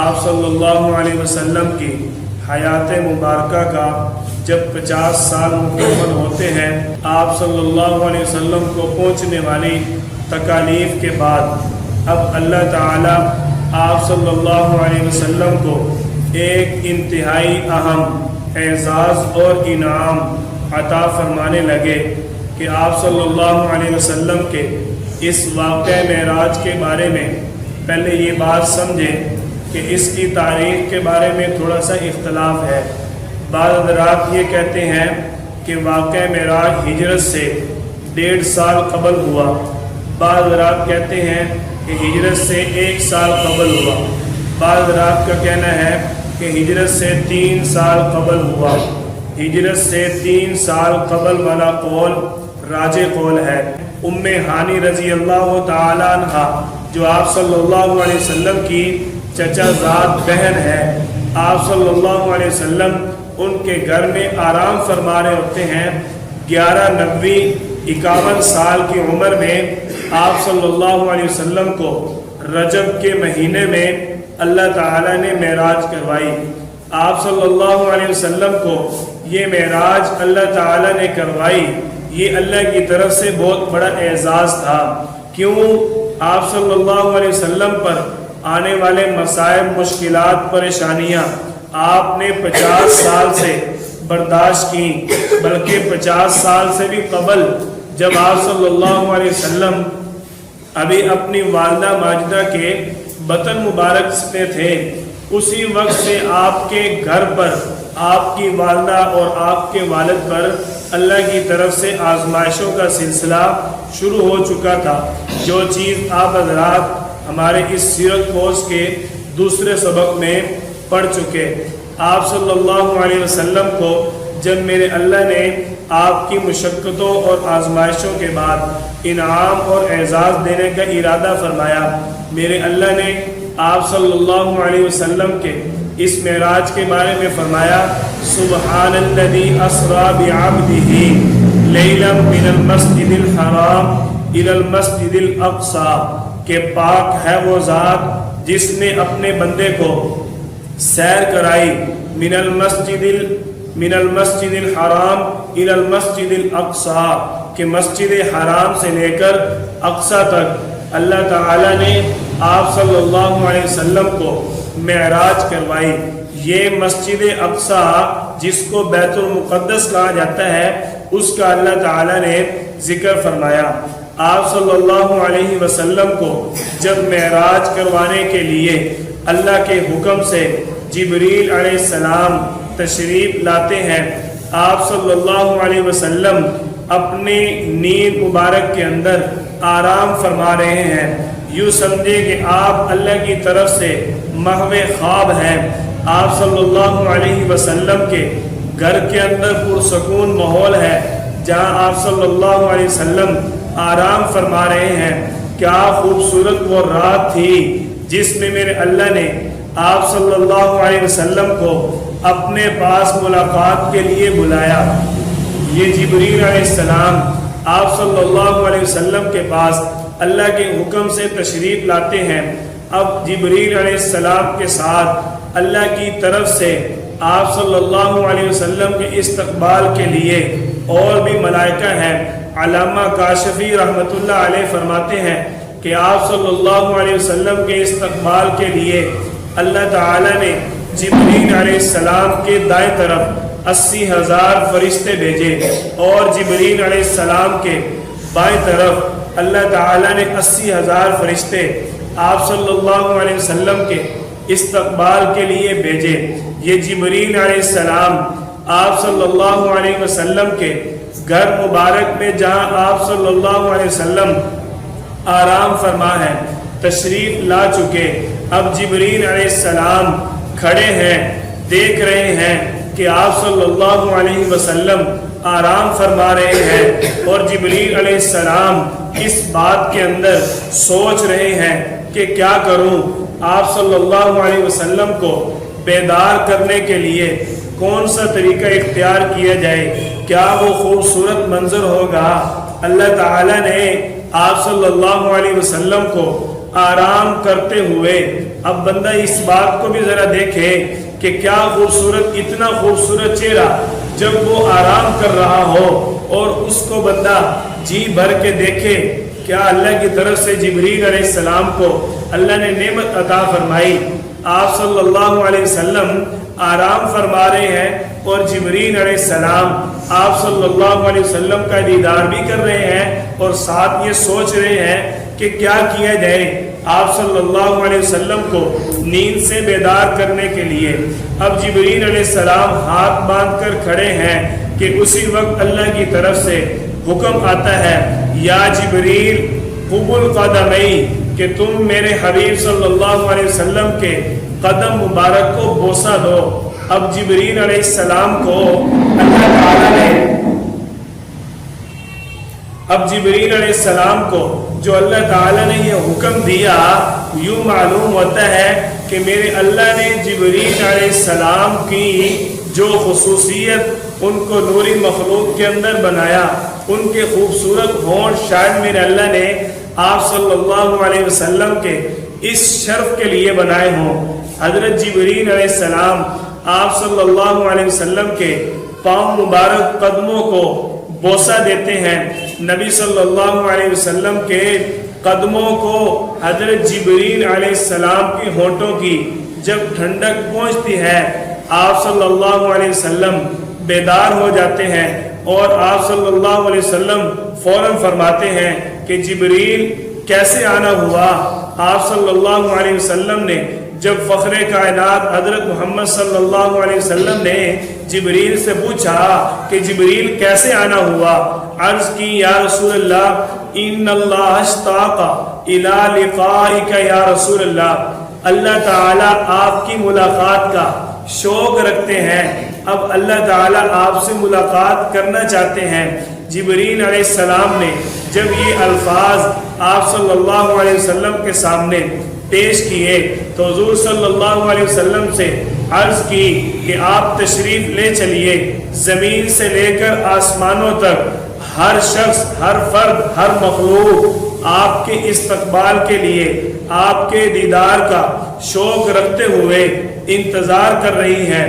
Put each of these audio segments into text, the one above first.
آپ صلی اللہ علیہ وسلم کی حیات مبارکہ کا جب 50 سال مکمل ہوتے ہیں، آپ صلی اللہ علیہ وسلم کو پہنچنے والی تکالیف کے بعد اب اللہ تعالیٰ آپ صلی اللہ علیہ وسلم کو ایک انتہائی اہم اعزاز اور انعام عطا فرمانے لگے کہ آپ صلی اللہ علیہ وسلم کے اس واقعہ معراج کے بارے میں پہلے یہ بات سمجھیں کہ اس کی تاریخ کے بارے میں تھوڑا سا اختلاف ہے۔ بعض حضرات یہ کہتے ہیں کہ واقعہ معراج ہجرت سے 1.5 سال قبل ہوا، بعض حضرات کہتے ہیں کہ ہجرت سے 1 سال قبل ہوا، بعض حضرات کا کہنا ہے کہ ہجرت سے 3 سال قبل ہوا۔ ہجرت سے 3 سال قبل والا قول راجح قول ہے۔ ام ہانی رضی اللہ تعالیٰ عنہ جو آپ صلی اللہ علیہ وسلم کی چچا زاد بہن ہے، آپ صلی اللہ علیہ وسلم ان کے گھر میں آرام فرما رہے ہوتے ہیں۔ 51 سال کی عمر میں آپ صلی اللہ علیہ وسلم کو رجب کے مہینے میں اللہ تعالیٰ نے معراج کروائی۔ آپ صلی اللہ علیہ وسلم کو یہ معراج اللہ تعالیٰ نے کروائی، یہ اللہ کی طرف سے بہت بڑا اعزاز تھا۔ کیوں؟ آپ صلی اللہ علیہ وسلم پر آنے والے مصائب، مشکلات، پریشانیاں آپ نے 50 سال سے برداشت کی، بلکہ 50 سال سے بھی قبل جب آپ صلی اللہ علیہ وسلم ابھی اپنی والدہ ماجدہ کے بطن مبارک سے تھے، اسی وقت سے آپ کے گھر پر، آپ کی والدہ اور آپ کے والد پر اللہ کی طرف سے آزمائشوں کا سلسلہ شروع ہو چکا تھا۔ جو چیز آپ حضرات ہمارے اس سیرت کورس کے دوسرے سبق میں پڑھ چکے۔ آپ صلی اللہ علیہ وسلم کو جب میرے اللہ نے آپ کی مشقتوں اور آزمائشوں کے بعد انعام اور اعزاز دینے کا ارادہ فرمایا، میرے اللہ نے آپ صلی اللہ علیہ وسلم کے اس معراج کے بارے میں فرمایا، سبحان الذی اسری بعبدہ لیلا من المسجد الحرام الی المسجد الاقصی، کہ پاک ہے وہ ذات جس نے اپنے بندے کو سیر کرائی من المسجد الحرام الی المسجد الاقصی، کہ مسجد حرام سے لے کر اقصی تک اللہ تعالیٰ نے آپ صلی اللہ علیہ وسلم کو معراج کروائی۔ یہ مسجد اقصی جس کو بیت المقدس کہا جاتا ہے، اس کا اللہ تعالیٰ نے ذکر فرمایا۔ آپ صلی اللہ علیہ وسلم کو جب معراج کروانے کے لیے اللہ کے حکم سے جبریل علیہ السلام تشریف لاتے ہیں، آپ صلی اللہ علیہ وسلم اپنی نیند مبارک کے اندر آرام فرما رہے ہیں۔ یوں سمجھے کہ آپ اللہ کی طرف سے محو خواب ہیں۔ آپ صلی اللہ علیہ وسلم کے گھر کے اندر پرسکون ماحول ہے، جہاں آپ صلی اللہ علیہ وسلم آرام فرما رہے ہیں۔ کیا خوبصورت وہ رات تھی جس میں میرے اللہ نے آپ صلی اللہ علیہ وسلم کو اپنے پاس ملاقات کے لیے بلایا۔ یہ جبریل علیہ السلام آپ صلی اللہ علیہ وسلم کے پاس اللہ کے حکم سے تشریف لاتے ہیں۔ اب جبریل علیہ السلام کے ساتھ اللہ کی طرف سے آپ صلی اللہ علیہ وسلم کے استقبال کے لیے اور بھی ملائکہ ہیں۔ علامہ کاشفی رحمۃ اللہ علیہ فرماتے ہیں کہ آپ صلی اللہ علیہ وسلم کے استقبال کے لیے اللہ تعالیٰ نے جبریل علیہ السلام کے دائیں طرف 80,000 فرشتے بھیجے، اور جبریل علیہ السلام کے بائیں طرف اللہ تعالیٰ نے 80,000 فرشتے آپ صلی اللہ علیہ وسلم کے استقبال کے لیے بھیجے۔ یہ جبریل علیہ السلام آپ صلی اللہ علیہ وسلم کے گھر مبارک میں، جہاں آپ صلی اللہ علیہ وسلم آرام فرما ہے، تشریف لا چکے۔ اب جبریل علیہ السلام کھڑے ہیں، دیکھ رہے ہیں کہ آپ صلی اللہ علیہ وسلم آرام فرما رہے ہیں، اور جبریل علیہ السلام اس بات کے اندر سوچ رہے ہیں کہ کیا کروں، آپ صلی اللہ علیہ وسلم کو بیدار کرنے کے لیے کون سا طریقہ اختیار کیا جائے، کیا وہ خوبصورت منظر ہوگا۔ اللہ تعالیٰ نے آپ صلی اللہ علیہ وسلم کو آرام کرتے ہوئے. اب بندہ اس بات کو بھی ذرا دیکھے کہ کیا خوبصورت، اتنا خوبصورت چہرہ جب وہ آرام کر رہا ہو اور اس کو بندہ جی بھر کے دیکھے. کیا اللہ کی طرف سے جبریل علیہ السلام کو اللہ نے نعمت عطا فرمائی. آپ صلی اللہ علیہ وسلم آرام فرما رہے ہیں اور جبریل علیہ السلام آپ صلی اللہ علیہ وسلم کا دیدار بھی کر رہے ہیں اور ساتھ یہ سوچ رہے ہیں کہ کیا کیا جائے آپ صلی اللہ علیہ وسلم کو نیند سے بیدار کرنے کے لیے. اب جبریل علیہ السلام ہاتھ باندھ کر کھڑے ہیں کہ اسی وقت اللہ کی طرف سے حکم آتا ہے یا جبریل قبل قدمی، کہ تم میرے حبیب صلی اللہ علیہ وسلم کے قدم مبارک کو بوسہ دو. اب جبریل علیہ السلام کو اللہ تعالیٰ نے جو اللہ تعالیٰ نے یہ حکم دیا، یوں معلوم ہوتا ہے کہ میرے اللہ نے جبریل علیہ السلام کی جو خصوصیت ان کو نوری مخلوق کے اندر بنایا، ان کے خوبصورت ہونٹ شاید میرے اللہ نے آپ صلی اللہ علیہ وسلم کے اس شرف کے لیے بنائے ہوں. حضرت جبریل علیہ السلام آپ صلی اللہ علیہ وسلم کے پاؤں مبارک قدموں کو بوسہ دیتے ہیں. نبی صلی اللہ علیہ وسلم کے قدموں کو حضرت جبریل علیہ السلام کی ہونٹوں کی جب ٹھنڈک پہنچتی ہے، آپ صلی اللہ علیہ وسلم بیدار ہو جاتے ہیں اور آپ صلی اللہ علیہ وسلم فوراً فرماتے ہیں کہ جبریل کیسے آنا ہوا. آپ صلی اللہ علیہ وسلم نے جب فخر کائنات حضرت محمد صلی اللہ علیہ وسلم نے جبریل سے پوچھا کہ جبریل کیسے آنا ہوا، عرض کی یا رسول اللہ ان اللہ اشتاق الی لقائک یا رسول اللہ، اللہ تعالیٰ آپ کی ملاقات کا شوق رکھتے ہیں، اب اللہ تعالیٰ آپ سے ملاقات کرنا چاہتے ہیں. جبریل علیہ السلام نے جب یہ الفاظ آپ صلی اللہ علیہ وسلم کے سامنے پیش کیے تو حضور صلی اللہ علیہ وسلم سے عرض کی کہ آپ تشریف لے چلیے. زمین سے لے کر آسمانوں تک ہر شخص، ہر فرد، ہر مخلوق آپ کے استقبال کے لیے، آپ کے دیدار کا شوق رکھتے ہوئے انتظار کر رہی ہے.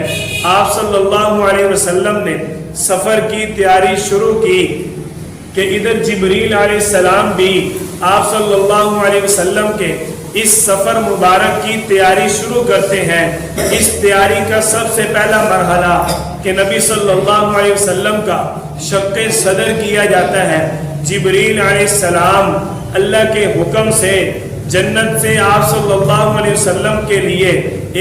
آپ صلی اللہ علیہ وسلم نے سفر کی تیاری شروع کی کہ ادھر جبریل علیہ السلام بھی آپ صلی اللہ علیہ وسلم کے اس سفر مبارک کی تیاری شروع کرتے ہیں. اس تیاری کا سب سے پہلا مرحلہ کہ نبی صلی اللہ علیہ وسلم کا شق صدر کیا جاتا ہے. جبریل علیہ السلام اللہ کے حکم سے جنت سے آپ صلی اللہ علیہ وسلم کے لیے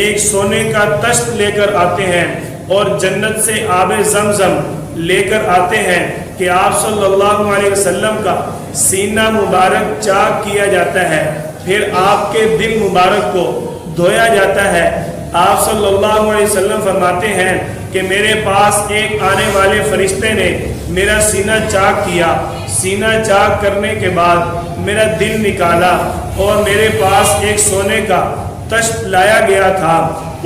ایک سونے کا تشت لے کر آتے ہیں اور جنت سے آب زمزم لے کر آتے ہیں کہ آپ صلی اللہ علیہ وسلم کا سینہ مبارک چاک کیا جاتا ہے، پھر آپ کے دل مبارک کو دھویا جاتا ہے. آپ صلی اللہ علیہ وسلم فرماتے ہیں کہ میرے پاس ایک آنے والے فرشتے نے میرا سینہ چاک کیا، سینہ چاک کرنے کے بعد میرا دل نکالا اور میرے پاس ایک سونے کا تشت لایا گیا تھا،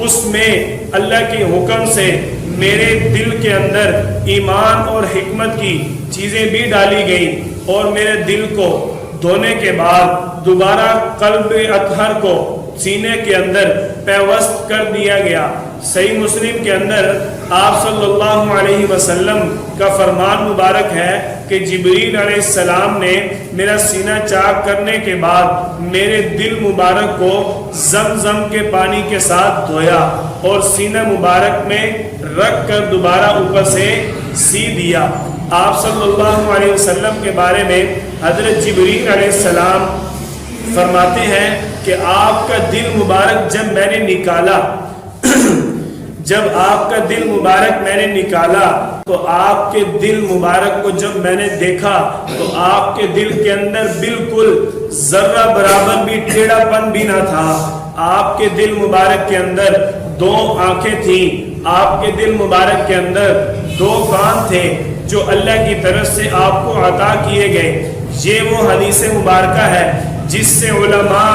اس میں اللہ کے حکم سے میرے دل کے اندر ایمان اور حکمت کی چیزیں بھی ڈالی گئیں اور میرے دل کو دھونے کے بعد دوبارہ قلب اطہر کو سینے کے اندر پیوست کر دیا گیا. صحیح مسلم کے اندر آپ صلی اللہ علیہ وسلم کا فرمان مبارک ہے کہ جبریل علیہ السلام نے میرا سینہ چاک کرنے کے بعد میرے دل مبارک کو زمزم کے پانی کے ساتھ دھویا اور سینہ مبارک میں رکھ کر دوبارہ اوپر سے سی دیا. آپ صلی اللہ علیہ وسلم کے بارے میں حضرت جبریل علیہ السلام فرماتے ہیں کہ آپ کا دل مبارک جب میں نے نکالا جب آپ کا دل مبارک میں نے نکالا تو آپ کے دل مبارک کو جب میں نے دیکھا تو آپ کے دل کے اندر بالکل ذرہ برابر بھی ٹیڑھا پن بھی نہ تھا. آپ کے دل مبارک کے اندر 2 آنکھیں تھیں، آپ کے دل مبارک کے اندر 2 کان تھے جو اللہ کی طرف سے آپ کو عطا کیے گئے. یہ وہ حدیث مبارکہ ہے جس سے علماء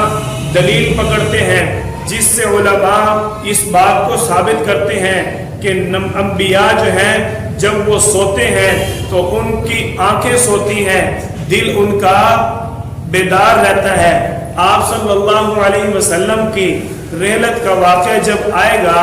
دلیل پکڑتے ہیں، جس سے علماء اس بات کو ثابت کرتے ہیں کہ انبیاء جو ہیں جب وہ سوتے ہیں تو ان کی آنکھیں سوتی ہیں، دل ان کا بیدار رہتا ہے. آپ صلی اللہ علیہ وسلم کی رحلت کا واقعہ جب آئے گا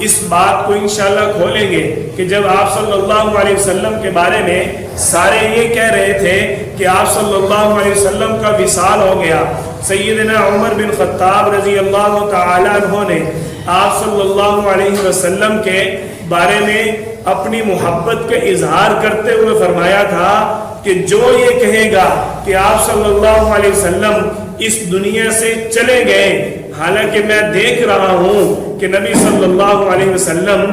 اس بات کو انشاءاللہ کھولیں گے کہ جب آپ صلی اللہ علیہ وسلم کے بارے میں سارے یہ کہہ رہے تھے کہ آپ صلی اللہ علیہ وسلم کا وصال ہو گیا، سیدنا عمر بن خطاب رضی اللہ تعالیٰ عنہ نے آپ صلی اللہ علیہ وسلم کے بارے میں اپنی محبت کا اظہار کرتے ہوئے فرمایا تھا کہ جو یہ کہے گا کہ آپ صلی اللہ علیہ وسلم اس دنیا سے چلے گئے، حالانکہ میں دیکھ رہا ہوں کہ نبی صلی اللہ علیہ وسلم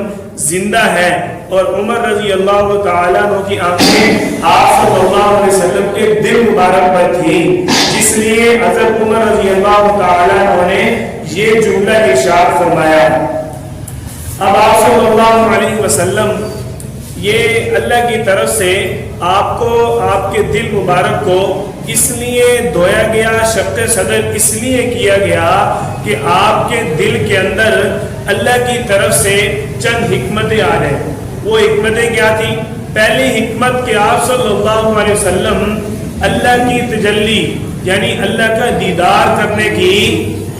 زندہ ہے، اور عمر رضی اللہ تعالیٰ عنہ کی آنکھیں آپ صلی اللہ علیہ وسلم کے دل مبارک پر تھی، جس لیے حضرت عمر رضی اللہ تعالیٰ عنہ نے یہ جملہ ارشاد فرمایا۔ اب آپ صلی اللہ علیہ وسلم یہ اللہ کی طرف سے آپ کو، آپ کے دل مبارک کو اس لیے دھویا گیا، شق صدر اس لیے کیا گیا کہ آپ کے دل کے اندر اللہ کی طرف سے چند حکمتیں آ رہے۔ وہ حکمتیں کیا تھی؟ پہلی حکمت کہ آپ صلی اللہ علیہ وسلم اللہ کی تجلی یعنی اللہ کا دیدار کرنے کی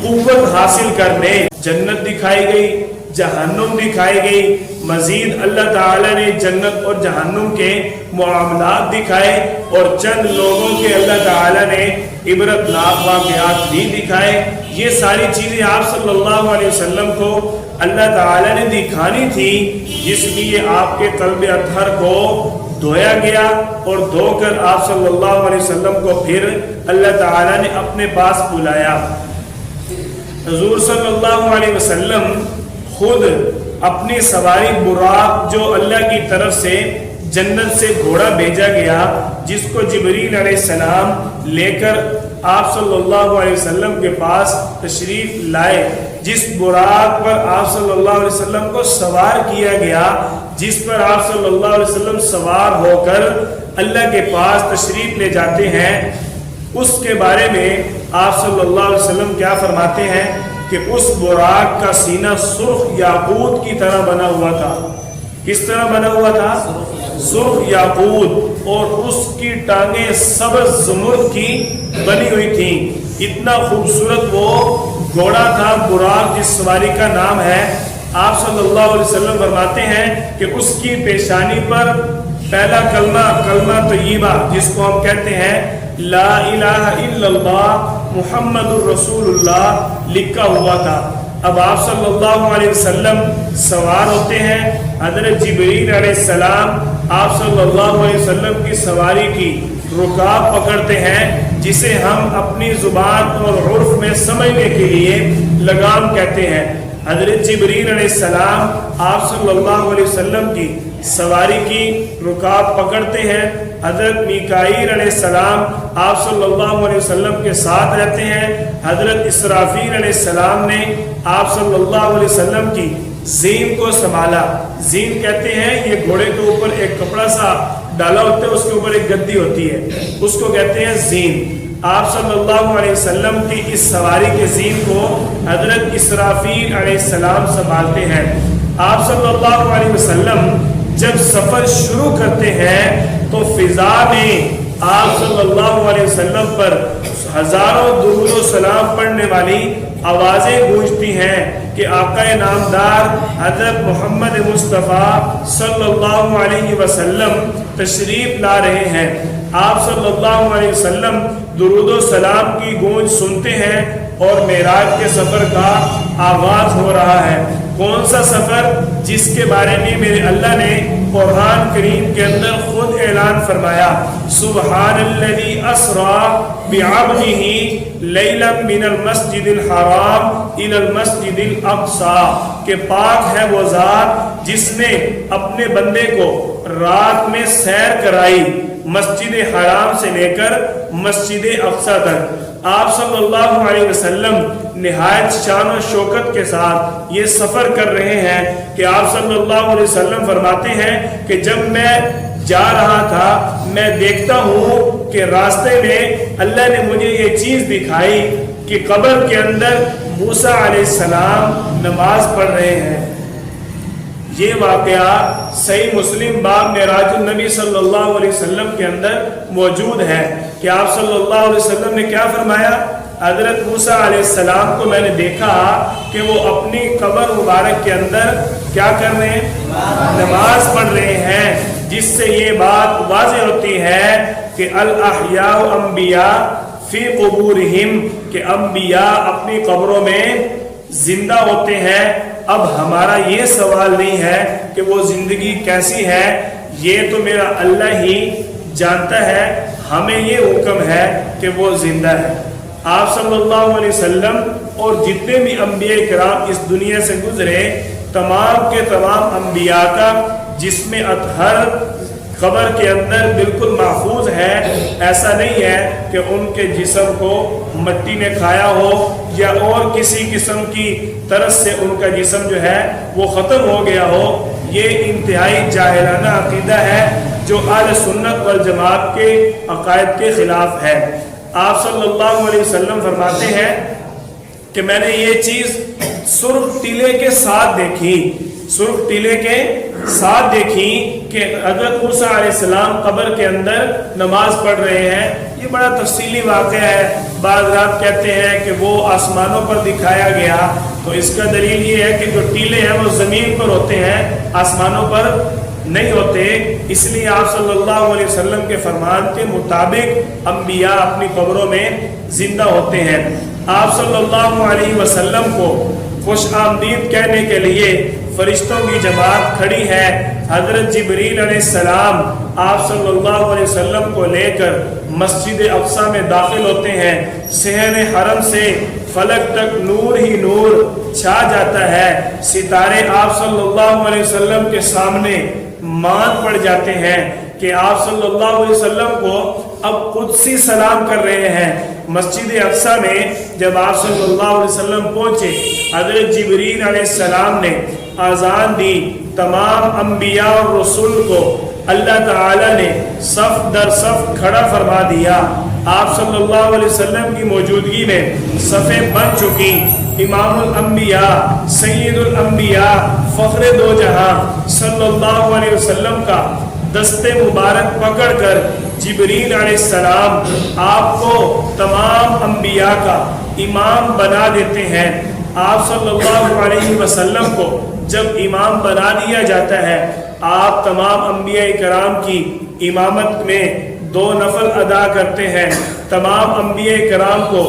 قوت حاصل کرنے، جنت دکھائی گئی، جہنم دکھائی گئی، مزید اللہ تعالیٰ نے جنت اور جہنم کے معاملات دکھائے، اور چند لوگوں کے اللہ تعالیٰ نے عبرتناک واقعات بھی دکھائے۔ یہ ساری چیزیں آپ صلی اللہ علیہ وسلم کو اللہ تعالیٰ نے دکھانی تھی، جس لیے آپ کے قلب اطہر کو دھویا گیا، اور دھو کر آپ صلی اللہ علیہ وسلم کو پھر اللہ تعالیٰ نے اپنے پاس بلایا۔ حضور صلی اللہ علیہ وسلم خود اپنی سواری براق جو اللہ کی طرف سے جنت سے گھوڑا بھیجا گیا، جس کو جبریل علیہ السلام لے کر آپ صلی اللہ علیہ وسلم کے پاس تشریف لائے، جس براق پر آپ صلی اللہ علیہ وسلم کو سوار کیا گیا، جس پر آپ صلی اللہ علیہ وسلم سوار ہو کر اللہ کے پاس تشریف لے جاتے ہیں، اس کے بارے میں آپ صلی اللہ علیہ وسلم کیا فرماتے ہیں کہ اس براق کا سینہ سرخ یاقوت کی طرح بنا ہوا تھا۔ کس طرح بنا ہوا تھا؟ سرخ یاقوت، اور اس کی ٹانگیں سبز زمرد کی بنی ہوئی تھیں۔ اتنا خوبصورت وہ گھوڑا تھا براق، جس سواری کا نام ہے۔ آپ صلی اللہ علیہ وسلم فرماتے ہیں کہ اس کی پیشانی پر پہلا کلمہ طیبہ، جس کو ہم کہتے ہیں لا الہ الا اللہ محمد الرسول اللہ، لکھا ہوا تھا۔ اب آپ صلی اللہ علیہ وسلم سوار ہوتے ہیں، حضرت جبریل علیہ السلام آپ صلی اللہ علیہ وسلم کی سواری کی رکاب پکڑتے ہیں، جسے ہم اپنی زبان اور عرف میں سمجھنے کے لیے لگام کہتے ہیں۔ حضرت جبریل علیہ السلام آپ صلی اللہ علیہ وسلم کی سواری کی رکاب پکڑتے ہیں، حضرت میکائیل علیہ السلام آپ صلی اللہ علیہ وسلم کے ساتھ رہتے ہیں، حضرت اسرافیل علیہ السلام نے آپ صلی اللہ علیہ وسلم کی زین کو سنبھالا۔ زین کہتے ہیں یہ گھوڑے کے اوپر ایک کپڑا سا ڈالا ہوتا ہے، اس کے اوپر ایک گدی ہوتی ہے، اس کو کہتے ہیں زین۔ آپ صلی اللہ علیہ وسلم کی اس سواری کے زین کو حضرت اسرافیل علیہ السلام سنبھالتے ہیں۔ آپ صلی اللہ علیہ وسلم جب سفر شروع کرتے ہیں تو فضا میں آپ صلی اللہ علیہ وسلم پر ہزاروں درود و سلام پڑھنے والی آوازیں گونجتی ہیں کہ آقا نامدار حضرت محمد مصطفیٰ صلی اللہ علیہ وسلم تشریف لا رہے ہیں۔ آپ صلی اللہ علیہ وسلم درود و سلام کی گونج سنتے ہیں اور معراج کے سفر کا آغاز ہو رہا ہے۔ کون سا سفر؟ جس کے بارے میں میرے اللہ نے قرآن کریم کے اندر خود اعلان فرمایا، سبحان الذی اسری بعبدہ لیلا من المسجد الحرام الی المسجد الاقصی، کہ پاک ہے وہ ذات جس نے اپنے بندے کو رات میں سیر کرائی مسجد حرام سے لے کر مسجد اقصی تک۔ آپ صلی اللہ علیہ وسلم نہایت شان و شوکت کے ساتھ یہ سفر کر رہے ہیں کہ آپ صلی اللہ علیہ وسلم فرماتے ہیں کہ جب میں جا رہا تھا میں دیکھتا ہوں کہ راستے میں اللہ نے مجھے یہ چیز دکھائی کہ قبر کے اندر موسیٰ علیہ السلام نماز پڑھ رہے ہیں۔ یہ واقعہ صحیح مسلم باب معراج النبی صلی اللہ علیہ وسلم کے اندر موجود ہے کہ آپ صلی اللہ علیہ وسلم نے کیا فرمایا؟ حضرت موسیٰ علیہ السلام کو میں نے دیکھا کہ وہ اپنی قبر مبارک کے اندر کیا کر رہے ہیں؟ نماز پڑھ رہے ہیں، جس سے یہ بات واضح ہوتی ہے کہ الاحیاء انبیاء فی قبورہم، کہ انبیاء اپنی قبروں میں زندہ ہوتے ہیں۔ اب ہمارا یہ سوال نہیں ہے کہ وہ زندگی کیسی ہے، یہ تو میرا اللہ ہی جانتا ہے، ہمیں یہ حکم ہے کہ وہ زندہ ہے۔ آپ صلی اللہ علیہ وسلم اور جتنے بھی انبیاء کرام اس دنیا سے گزرے، تمام کے تمام انبیاء کا جسم اطہر قبر کے اندر بالکل محفوظ ہے۔ ایسا نہیں ہے کہ ان کے جسم کو مٹی نے کھایا ہو یا اور کسی قسم کی طرز سے ان کا جسم جو ہے وہ ختم ہو گیا ہو۔ یہ انتہائی جاہلانہ عقیدہ ہے جو اہل سنت والجماعت کے عقائد کے خلاف ہے۔ آپ صلی اللہ علیہ وسلم فرماتے ہیں کہ میں نے یہ چیز سرخ ٹیلے کے ساتھ دیکھی، سرخ ٹیلے کے ساتھ دیکھی کہ حضرت موسیٰ علیہ السلام قبر کے اندر نماز پڑھ رہے ہیں۔ یہ بڑا تفصیلی واقعہ ہے۔ بعض رات کہتے ہیں کہ وہ آسمانوں پر دکھایا گیا، تو اس کا دلیل یہ ہے کہ جو ٹیلے ہیں وہ زمین پر ہوتے ہیں، آسمانوں پر نہیں ہوتے۔ اس لیے آپ صلی اللہ علیہ وسلم کے فرمان کے مطابق انبیاء اپنی قبروں میں زندہ ہوتے ہیں۔ آپ صلی اللہ علیہ وسلم کو خوش آمدید کہنے کے لیے فرشتوں کی جماعت کھڑی ہے۔ حضرت جبریل علیہ السلام آپ صلی اللہ علیہ وسلم کو لے کر مسجد اقصی میں داخل ہوتے ہیں۔ صحن حرم سے فلک تک نور ہی نور چھا جاتا ہے۔ ستارے آپ صلی اللہ علیہ وسلم کے سامنے مان پڑ جاتے ہیں کہ آپ صلی اللہ علیہ وسلم کو اب قدسی سلام کر رہے ہیں۔ مسجد اقصی میں جب آپ صلی اللہ علیہ وسلم پہنچے، حضرت جبریل علیہ السلام نے اذان دی۔ تمام انبیاء اور رسول کو اللہ تعالی نے صف در صف کھڑا فرما دیا۔ آپ صلی اللہ علیہ وسلم کی موجودگی میں صفیں بن چکی۔ امام الانبیاء، سید الانبیاء، فخر دو جہاں صلی اللہ علیہ وسلم کا دست مبارک پکڑ کر جبریل علیہ السلام آپ کو تمام انبیاء کا امام بنا دیتے ہیں۔ آپ صلی اللہ علیہ وسلم کو جب امام بنا دیا جاتا ہے، آپ تمام انبیاء کرام کی امامت میں 2 نفل ادا کرتے ہیں۔ تمام انبیاء کرام کو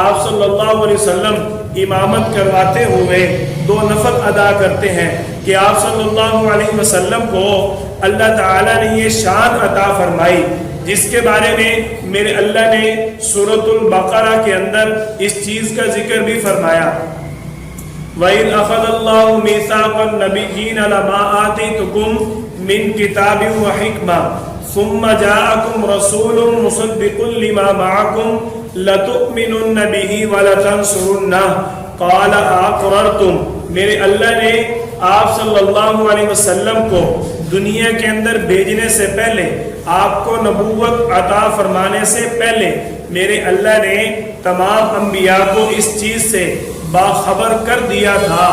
آپ صلی اللہ علیہ وسلم امامت کرواتے ہوئے 2 نفل ادا کرتے ہیں کہ آپ صلی اللہ علیہ وسلم کو اللہ تعالیٰ نے یہ شان عطا فرمائی جس کے بارے میں میرے اللہ نے سورۃ البقرہ کے اندر اس چیز کا ذکر بھی فرمایا۔ وَإِذْ أَخَذَ اللَّهُ مِيثَاقَ النَّبِيِّينَ لَمَا آتَيْتُكُم مِّن كِتَابٍ وَحِكْمَةٍ ثُمَّ جَاءَكُمْ رَسُولٌ مُصَدِّقٌ لِّمَا مَعَكُمْ لَتُؤْمِنُنَّ بِهِ وَلَتَنصُرُنَّهُ قَالَ أَقْرَرْتُمْ۔ میرے اللہ نے آپ صلی اللہ علیہ وسلم کو دنیا کے اندر بھیجنے سے پہلے، آپ کو نبوت عطا فرمانے سے پہلے، میرے اللہ نے تمام انبیاء کو اس چیز سے باخبر کر دیا تھا۔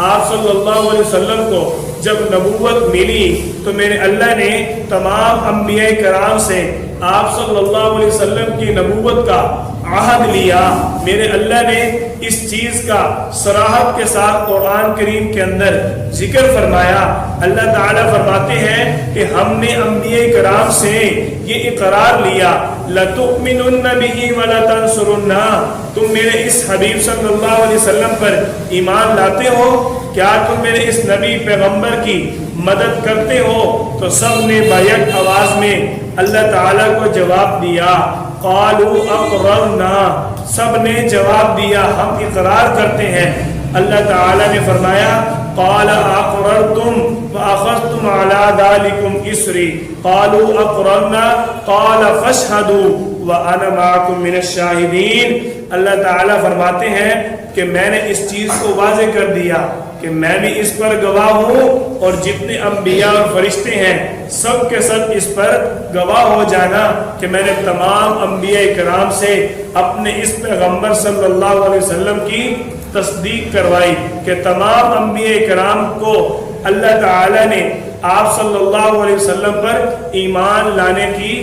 آپ صلی اللہ علیہ وسلم کو جب نبوت ملی تو میرے اللہ نے تمام انبیاء کرام سے آپ صلی اللہ علیہ وسلم کی نبوت کا عہد لیا۔ میرے اللہ نے اس چیز کا صراحت کے ساتھ قرآن کریم کے اندر ذکر فرمایا۔ اللہ تعالیٰ فرماتے ہیں کہ ہم نے انبیاء کرام سے یہ اقرار لیا، لَتُؤْمِنُنَّ بِهِ وَلَتَنصُرُنَّهُ، تم میرے اس حبیب صلی اللہ علیہ وسلم پر ایمان لاتے ہو؟ کیا تم میرے اس نبی پیغمبر کی مدد کرتے ہو؟ تو سب نے بیک آواز میں اللہ تعالیٰ کو جواب دیا، قالوا اقررنا، سب نے جواب دیا ہم اقرار کرتے ہیں۔ اللہ تعالیٰ نے فرمایا قال اقررتم واخذتم على ذلكم اسری قالوا اقررنا قال فاشهدوا وانا معكم من الشاہدین۔ اللہ تعالیٰ فرماتے ہیں کہ میں نے اس چیز کو واضح کر دیا کہ میں بھی اس پر گواہ ہوں، اور جتنے انبیاء اور فرشتے ہیں سب کے سب اس پر گواہ ہو جانا کہ میں نے تمام انبیاء کرام سے اپنے اس پیغمبر صلی اللہ علیہ وسلم کی تصدیق کروائی کہ تمام انبیاء کرام کو اللہ تعالی نے آپ صلی اللہ علیہ وسلم پر ایمان لانے کی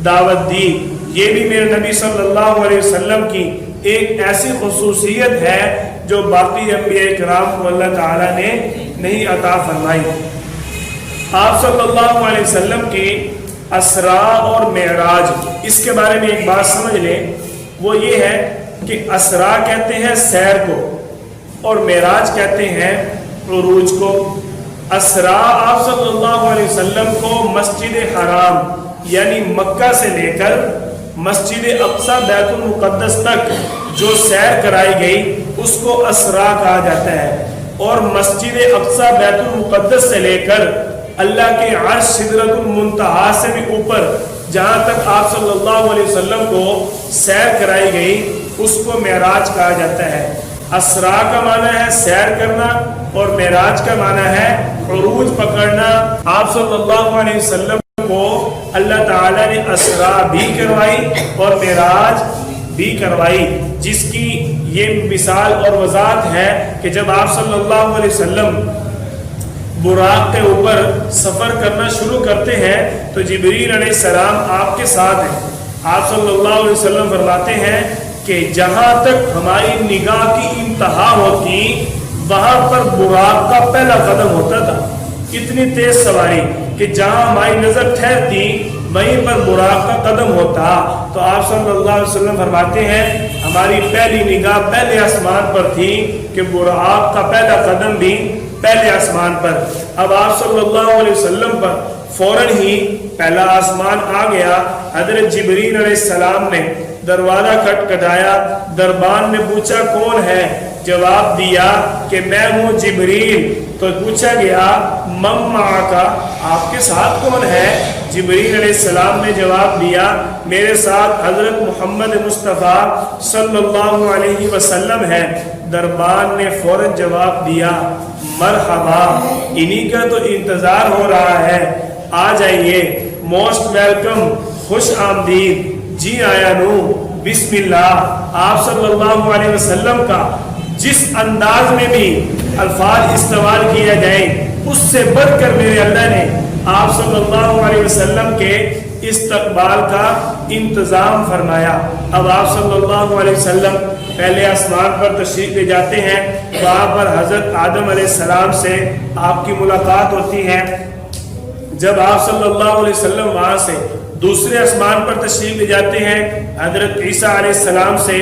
دعوت دی۔ یہ بھی میرے نبی صلی اللہ علیہ وسلم کی ایک ایسی خصوصیت ہے جو باقی انبیاء کرام کو اللہ تعالیٰ نے نہیں عطا فرمائی۔ آپ صلی اللہ علیہ وسلم کی اسراء اور معراج، اس کے بارے میں ایک بات سمجھ لیں، وہ یہ ہے کہ اسراء کہتے ہیں سیر کو اور معراج کہتے ہیں عروج کو۔ اسراء آپ صلی اللہ علیہ وسلم کو مسجد حرام یعنی مکہ سے لے کر مسجد اقصی بیت المقدس تک جو سیر کرائی گئی اس کو اسراء کہا جاتا ہے، اور مسجد اقصی بیت المقدس سے لے کر اللہ کے عرش سدرۃ المنتہا سے بھی اوپر جہاں تک آپ صلی اللہ علیہ وسلم کو سیر کرائی گئی اس کو معراج کہا جاتا ہے۔ اسراء کا معنی ہے سیر کرنا اور معراج کا معنی ہے عروج پکڑنا۔ آپ صلی اللہ علیہ وسلم کو اللہ تعالیٰ نے اسراء بھی کروائی اور معراج بھی کروائی، جس کی یہ مثال اور وضاحت ہے کہ جب آپ صلی اللہ علیہ وسلم براق کے اوپر سفر کرنا شروع کرتے ہیں تو جبریل علیہ السلام آپ کے ساتھ ہیں۔ آپ صلی اللہ علیہ وسلم فرماتے ہیں کہ جہاں تک ہماری نگاہ کی انتہا ہوتی وہاں پر براق کا پہلا قدم ہوتا تھا، اتنی تیز سواری کہ جہاں ہماری نظر ٹھہرتی وہیں پر براق کا قدم ہوتا۔ تو آپ صلی اللہ علیہ وسلم فرماتے ہیں ہماری پہلی نگاہ پہلے آسمان پر تھی کہ براق کا پہلا قدم بھی پہلے آسمان پر۔ اب آپ صلی اللہ علیہ وسلم پر فوراً ہی پہلا آسمان آ گیا۔ حضرت جبریل علیہ السلام نے دروازہ کھٹکھٹایا، دربان نے پوچھا کون ہے؟ جواب دیا کہ میں ہوں جبریل۔ تو پوچھا گیا من معک، آپ کے ساتھ کون ہے؟ جبریل علیہ السلام نے جواب دیا میرے ساتھ حضرت محمد مصطفیٰ صلی اللہ علیہ وسلم ہے۔ دربان نے فوراً جواب دیا مرحبا، انہی کا تو انتظار ہو رہا ہے، آ جائیے، موسٹ ویلکم، خوش آمدید، جی آیا نو، بسم اللہ۔ آپ صلی اللہ علیہ وسلم کا جس انداز میں بھی الفاظ استعمال کیا جائیں اس سے بڑھ کر میرے اللہ نے آپ صلی اللہ علیہ وسلم کے استقبال کا انتظام فرمایا۔ اب آپ صلی اللہ علیہ وسلم پہلے آسمان پر تشریف لے جاتے ہیں، وہاں پر حضرت آدم علیہ السلام سے آپ کی ملاقات ہوتی ہے۔ جب آپ صلی اللہ علیہ وسلم وہاں سے دوسرے آسمان پر تشریف لے جاتے ہیں، حضرت عیسیٰ علیہ السلام سے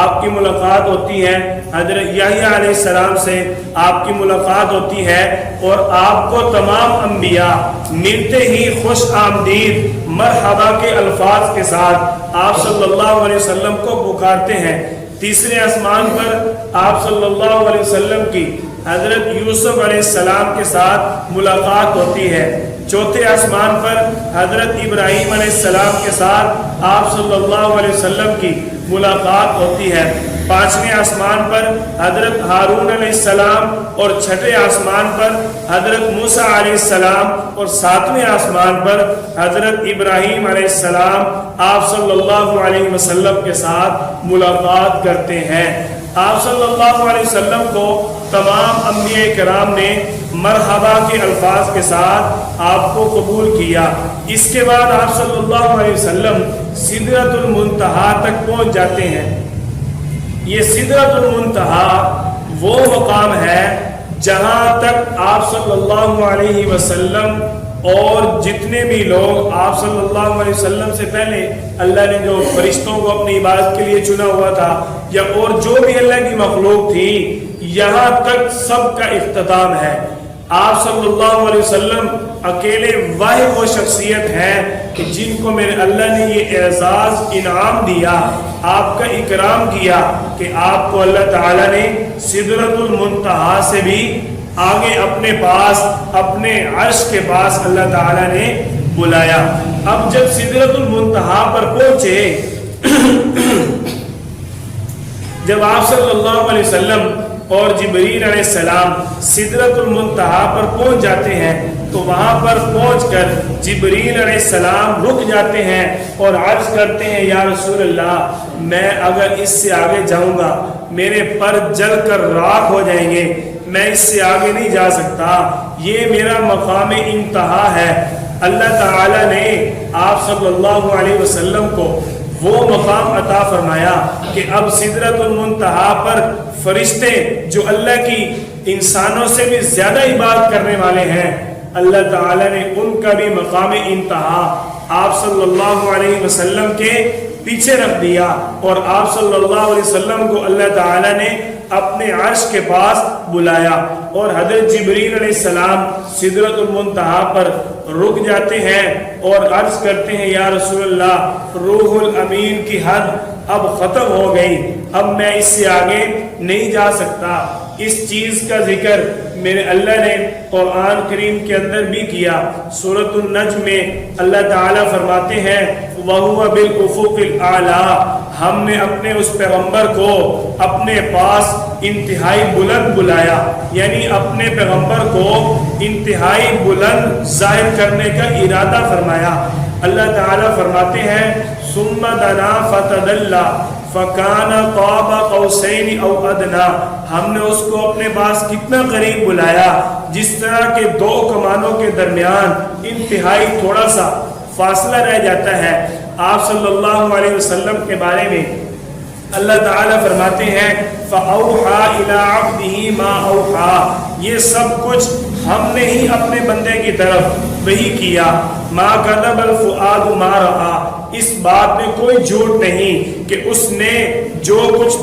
آپ کی ملاقات ہوتی ہے، حضرت یحییٰ علیہ السلام سے آپ کی ملاقات ہوتی ہے، اور آپ کو تمام انبیاء ملتے ہی خوش آمدید مرحبا کے الفاظ کے ساتھ آپ صلی اللہ علیہ وسلم کو پکارتے ہیں۔ تیسرے آسمان پر آپ صلی اللہ علیہ وسلم کی حضرت یوسف علیہ السلام کے ساتھ ملاقات ہوتی ہے۔ چوتھے آسمان پر حضرت ابراہیم علیہ السلام کے ساتھ آپ صلی اللہ علیہ وسلم کی ملاقات ہوتی ہے۔ پانچویں آسمان پر حضرت ہارون علیہ السلام، اور چھٹے آسمان پر حضرت موسیٰ علیہ السلام، اور ساتویں آسمان پر حضرت ابراہیم علیہ السلام آپ صلی اللہ علیہ وسلم کے ساتھ ملاقات کرتے ہیں۔ آپ صلی اللہ علیہ وسلم کو تمام انبیاء کرام نے مرحبا کے الفاظ کے ساتھ آپ کو قبول کیا۔ اس کے بعد آپ صلی اللہ علیہ وسلم سدرۃ المنتہا تک پہنچ جاتے ہیں۔ یہ سدرۃ المنتہا وہ مقام ہے جہاں تک آپ صلی اللہ علیہ وسلم اور جتنے بھی لوگ آپ صلی اللہ علیہ وسلم سے پہلے اللہ نے جو فرشتوں کو اپنی عبادت کے لیے چنا ہوا تھا، یا اور جو بھی اللہ کی مخلوق تھی، یہاں تک سب کا اختتام ہے۔ آپ صلی اللہ علیہ وسلم اکیلے واحد وہ شخصیت ہیں کہ جن کو میرے اللہ نے یہ اعزاز انعام دیا، آپ کا اکرام کیا کہ آپ کو اللہ تعالیٰ نے سدرۃ المنتہا سے بھی آگے اپنے پاس، اپنے عرش کے پاس اللہ تعالیٰ نے بلایا۔ اب جب سدرۃ المنتہا پر پہنچے، جب آپ صلی اللہ علیہ وسلم اور جبریل علیہ السلام سدرۃ المنتہا پر پہنچ جاتے ہیں تو وہاں پر پہنچ کر جبریل علیہ السلام رک جاتے ہیں اور عرض کرتے ہیں یا رسول اللہ، میں اگر اس سے آگے جاؤں گا میرے پر جل کر راکھ ہو جائیں گے، میں اس سے آگے نہیں جا سکتا، یہ میرا مقام انتہا ہے۔ اللہ تعالیٰ نے آپ صلی اللہ علیہ وسلم کو وہ مقام عطا فرمایا کہ اب سدرۃ المنتہا پر فرشتے جو اللہ کی انسانوں سے بھی زیادہ عبادت کرنے والے ہیں، اللہ تعالیٰ نے ان کا بھی مقام انتہا آپ صلی اللہ علیہ وسلم کے پیچھے رکھ دیا، اور آپ صلی اللہ علیہ وسلم کو اللہ تعالیٰ نے اپنے عرش کے پاس بلایا، اور حضرت جبریل علیہ السلام سدرۃ المنتہا پر رک جاتے ہیں اور عرض کرتے ہیں یا رسول اللہ، روح الامین کی حد اب ختم ہو گئی، اب میں اس سے آگے نہیں جا سکتا۔ اس چیز کا ذکر میرے اللہ نے قرآن کریم کے اندر بھی کیا۔ سورۃ النجم میں اللہ تعالیٰ فرماتے ہیں وَهُوَ بِالْأُفُقِ الْأَعْلَىٰ، ہم نے اپنے اس پیغمبر کو اپنے پاس انتہائی بلند بلایا، یعنی اپنے پیغمبر کو انتہائی بلند ظاہر کرنے کا ارادہ فرمایا۔ اللہ تعالیٰ فرماتے ہیں ثُمَّ دَنَا فَتَدَلَّىٰ فَكَانَ قَابَ قَوْسَيْنِ أَوْ أَدْنَىٰ، ہم نے اس کو اپنے پاس کتنا قریب بلایا، جس طرح کے دو کمانوں کے درمیان انتہائی تھوڑا سا فاصلہ رہ جاتا ہے۔ آپ صلی اللہ علیہ وسلم کے بارے میں اللہ تعالیٰ فرماتے ہیں فَأَوْحَىٰ إِلَىٰ عَبْدِهِ مَا أَوْحَىٰ، یہ سب کچھ ہم نے ہی اپنے بندے کی طرف وحی کیا۔ مَا كَذَبَ الْفُؤَادُ مَا رَأَىٰ، اس بات میں کوئی جھوٹ نہیں کہ اس نے جو کچھ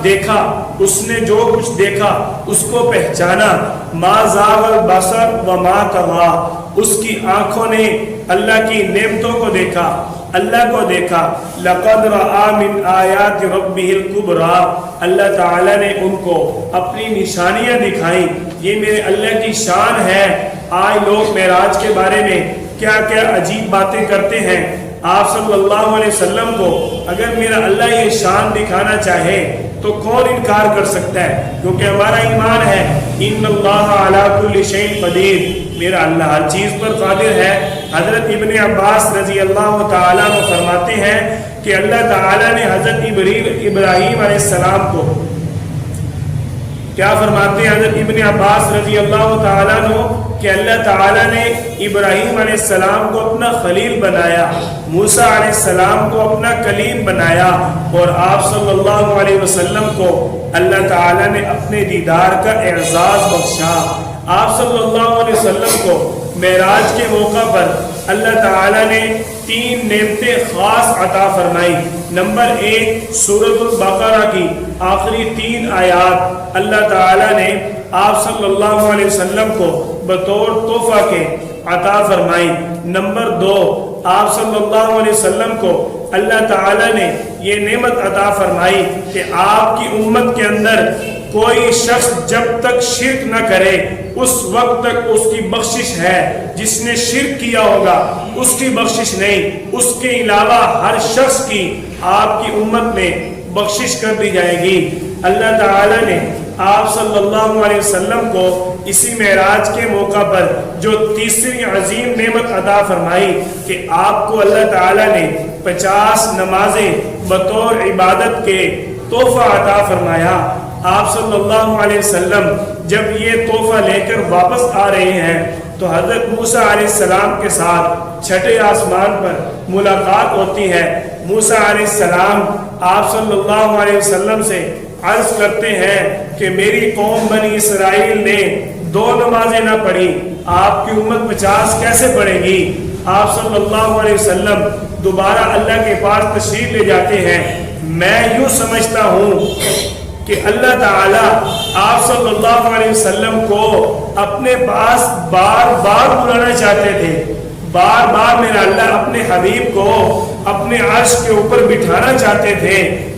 دیکھا، اس نے جو کچھ دیکھا اس کو پہچانا۔ مَا زَاغَ الْبَصَرُ وَمَا طَغَىٰ، اس کی آنکھوں نے اللہ کی نعمتوں کو دیکھا، اللہ کو دیکھا۔ لَقَدْ رَأَىٰ مِنْ آیَاتِ رَبِّهِ الْكُبْرَىٰ، اللہ تعالیٰ نے ان کو اپنی نشانیاں دکھائیں۔ یہ میرے اللہ کی شان ہے۔ آج لوگ معراج کے بارے میں کیا کیا عجیب باتیں کرتے ہیں۔ آپ صلی اللہ علیہ وسلم کو اگر میرا اللہ یہ شان دکھانا چاہے تو کون انکار کر سکتا ہے، کیونکہ ہمارا ایمان ہے ان اللہ علی کل شیء قدیر، میرا اللہ ہر چیز پر قادر ہے۔ حضرت ابن عباس رضی اللہ تعالیٰ عنہ فرماتے ہیں کہ اللہ تعالیٰ نے حضرت ابراہیم علیہ السلام کو کیا فرماتے ہیں، حضرت ابن عباس رضی اللہ تعالیٰ عنہ کہ اللہ تعالیٰ نے ابراہیم علیہ السلام کو اپنا خلیل بنایا، موسیٰ علیہ السلام کو اپنا کلیم بنایا، اور آپ صلی اللہ علیہ وسلم کو اللہ تعالیٰ نے اپنے دیدار کا اعزاز بخشا۔ آپ صلی اللہ علیہ وسلم کو معراج کے موقع پر اللہ تعالیٰ نے 3 نعمتیں خاص عطا فرمائی۔ نمبر 1، سورۃ البقرہ کی آخری 3 آیات اللہ تعالیٰ نے آپ صلی اللہ علیہ وسلم کو بطور تحفہ کے عطا فرمائی۔ نمبر 2، آپ صلی اللہ علیہ وسلم کو اللہ تعالیٰ نے یہ نعمت عطا فرمائی کہ آپ کی امت کے اندر کوئی شخص جب تک شرک نہ کرے اس وقت تک اس کی بخشش ہے، جس نے شرک کیا ہوگا اس کی بخشش نہیں، اس کے علاوہ ہر شخص کی آپ کی امت میں بخشش کر دی جائے گی۔ اللہ تعالیٰ نے آپ صلی اللہ علیہ وسلم کو اسی معراج کے موقع پر جو تیسری عظیم نعمت عطا فرمائی کہ آپ کو اللہ تعالیٰ نے 50 نمازیں بطور عبادت کے تحفہ عطا فرمایا۔ آپ صلی اللہ علیہ وسلم جب یہ تحفہ لے کر واپس آ رہے ہیں تو حضرت موسیٰ علیہ السلام کے ساتھ چھٹے آسمان پر ملاقات ہوتی ہے۔ موسیٰ علیہ السلام آپ صلی اللہ علیہ وسلم سے عرض کرتے ہیں کہ میری قوم بنی اسرائیل نے 2 نمازیں نہ پڑھی، آپ کی امت 50 کیسے پڑھے گی؟ آپ صلی اللہ علیہ وسلم دوبارہ اللہ کے پاس تشریف لے جاتے ہیں۔ میں یوں سمجھتا ہوں کہ اللہ تعالیٰ آپ صلی اللہ علیہ وسلم کو اپنے پاس بار بار بلانا چاہتے تھے، بار بار میرا اللہ اپنے حبیب کو اپنے عرش کے اوپر بٹھانا چاہتے تھے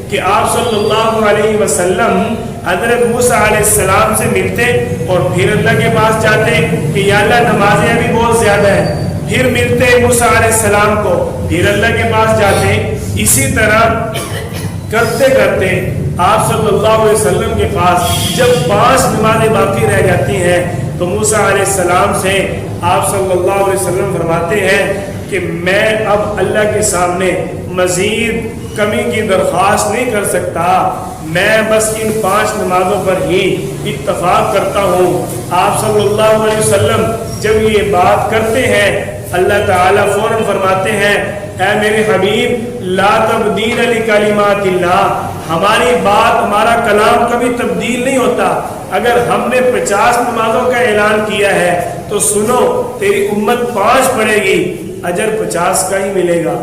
کہ آپ صلی اللہ علیہ وسلم حضرت موسیٰ علیہ السلام سے ملتے اور پھر اللہ کے پاس جاتے کہ یا اللہ نمازیں ابھی بہت زیادہ ہیں، پھر ملتے موسیٰ علیہ السلام کو، پھر اللہ کے پاس جاتے۔ اسی طرح کرتے کرتے آپ صلی اللہ علیہ وسلم کے پاس جب 5 نمازیں باقی رہ جاتی ہیں تو موسیٰ علیہ السلام سے آپ صلی اللہ علیہ وسلم فرماتے ہیں کہ میں اب اللہ کے سامنے مزید کمی کی درخواست نہیں کر سکتا، میں بس ان 5 نمازوں پر ہی اتفاق کرتا ہوں۔ آپ صلی اللہ علیہ وسلم جب یہ بات کرتے ہیں اللہ تعالیٰ فوراً فرماتے ہیں اے میرے حبیب لا تبدیل لکلمات اللہ، ہماری بات ہمارا کلام کبھی تبدیل نہیں ہوتا۔ اگر ہم نے 50 نمازوں کا اعلان کیا ہے تو سنو تیری امت 5 پڑھے گی، اجر 50 کا ہی ملے گا۔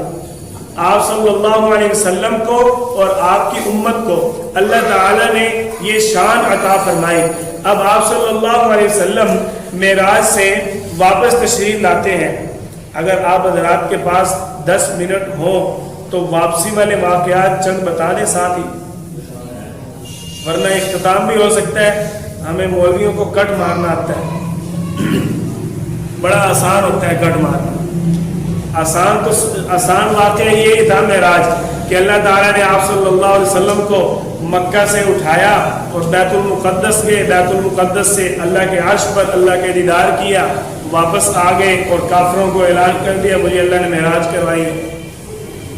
آپ صلی اللہ علیہ وسلم کو اور آپ کی امت کو اللہ تعالیٰ نے یہ شان عطا فرمائی۔ اب آپ صلی اللہ علیہ وسلم معراج سے واپس تشریف لاتے ہیں۔ اگر آپ حضرات کے پاس 10 منٹ ہوں تو واپسی والے واقعات چند بتا دیں ساتھ ہی، ورنہ اختتام بھی ہو سکتا ہے۔ ہمیں مولویوں کو کٹ مارنا آتا ہے، بڑا آسان ہوتا ہے کٹ مارنا۔ آسان واقعہ یہ تھا معراج کہ اللہ تعالیٰ نے آپ صلی اللہ علیہ وسلم کو مکہ سے اٹھایا اور بیت المقدس گئے، بیت المقدس سے اللہ کے عرش پر اللہ کے دیدار کیا، واپس آ گئے اور کافروں کو اعلان کر دیا مجھے اللہ نے معراج کروائی ہے۔